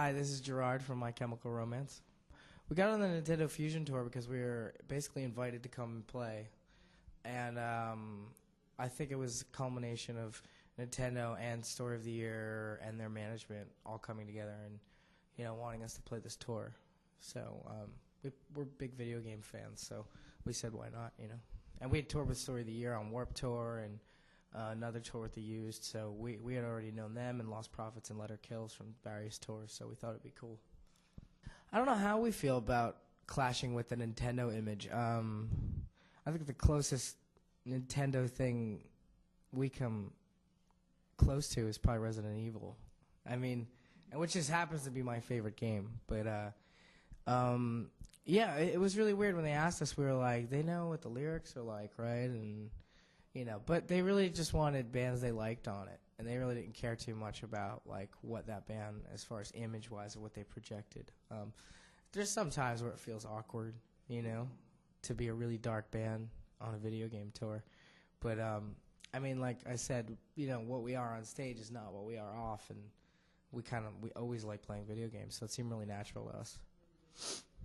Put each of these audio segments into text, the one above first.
Hi, this is Gerard from My Chemical Romance. We got on the Nintendo Fusion Tour because we were basically invited to come and play. And I think it was a culmination of Nintendo and Story of the Year and their management all coming together and, wanting us to play this tour. So we're big video game fans, so we said why not, And we had toured with Story of the Year on Warped Tour and another tour with The Used, so we had already known them and Lost Prophets and Let Her Kills from various tours, so we thought it'd be cool. I don't know how we feel about clashing with the Nintendo image. I think the closest Nintendo thing we come close to is probably Resident Evil. I mean, which just happens to be my favorite game, but yeah, it was really weird when they asked us. We were like, they know what the lyrics are like, right? And but they really just wanted bands they liked on it, and they really didn't care too much about like what that band, as far as image-wise, or what they projected. There's some times where it feels awkward, to be a really dark band on a video game tour. But I mean, like I said, what we are on stage is not what we are off, and we always like playing video games, so it seemed really natural to us.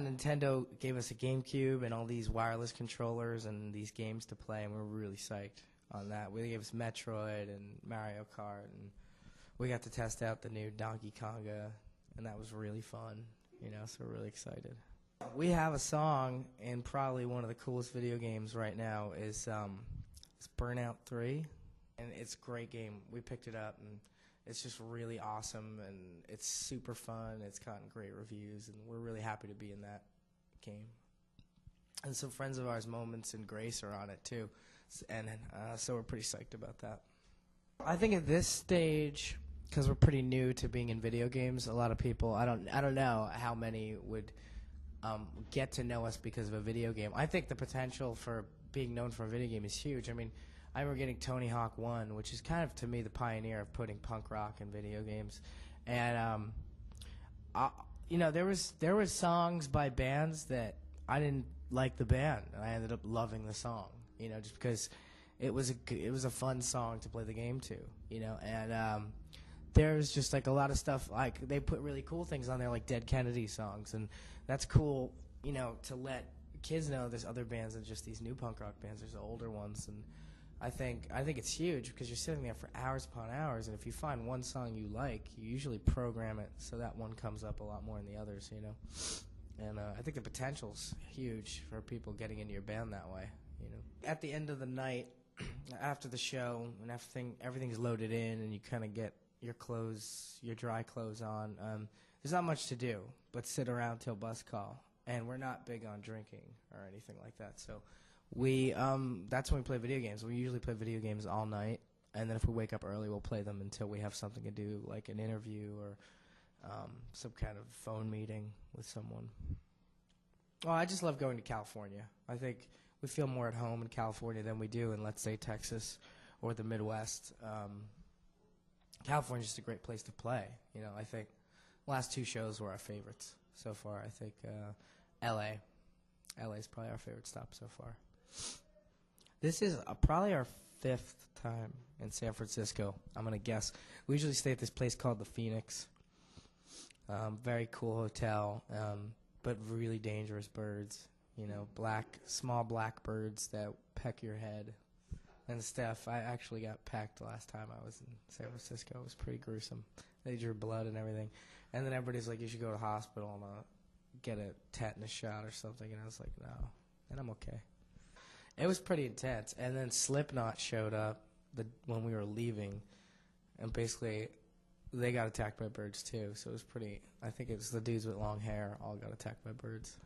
Nintendo gave us a GameCube and all these wireless controllers and these games to play, and we were really psyched on that. They gave us Metroid and Mario Kart, and we got to test out the new Donkey Konga, and that was really fun, so we're really excited. We have a song in probably one of the coolest video games right now is it's Burnout 3, and it's a great game. We picked it up, and it's just really awesome, and it's super fun. It's gotten great reviews, and we're really happy to be in that game. And some friends of ours, Moments and Grace, are on it too, and so we're pretty psyched about that. I think at this stage, because we're pretty new to being in video games, a lot of people, I don't know how many would get to know us because of a video game. I think the potential for being known for a video game is huge. I mean, I remember getting Tony Hawk 1, which is kind of, to me, the pioneer of putting punk rock in video games. And, there was songs by bands that I didn't like the band, and I ended up loving the song, just because it was a fun song to play the game to, And there's just, like, a lot of stuff, like, they put really cool things on there, like Dead Kennedy songs, and that's cool, to let kids know there's other bands than just these new punk rock bands. There's the older ones, and I think it's huge because you're sitting there for hours upon hours, and if you find one song you like, you usually program it so that one comes up a lot more than the others, And I think the potential's huge for people getting into your band that way, At the end of the night, after the show, and everything's loaded in, and you kind of get your dry clothes on, there's not much to do but sit around till bus call, and we're not big on drinking or anything like that, so that's when we play video games. We usually play video games all night, and then if we wake up early, we'll play them until we have something to do, like an interview or some kind of phone meeting with someone. Well, I just love going to California. I think we feel more at home in California than we do in, let's say, Texas or the Midwest. California's just a great place to play. I think the last two shows were our favorites so far. I think L.A. is probably our favorite stop so far. This is probably our 5th time in San Francisco, I'm going to guess. We usually stay at this place called the Phoenix. Very cool hotel, but really dangerous birds. Small black birds that peck your head and stuff. I actually got pecked last time I was in San Francisco. It was pretty gruesome. They drew blood and everything. And then everybody's like, you should go to the hospital and get a tetanus shot or something. And I was like, no. And I'm okay. It was pretty intense. And then Slipknot showed up when we were leaving. And basically, they got attacked by birds too. So it was I think it was the dudes with long hair all got attacked by birds.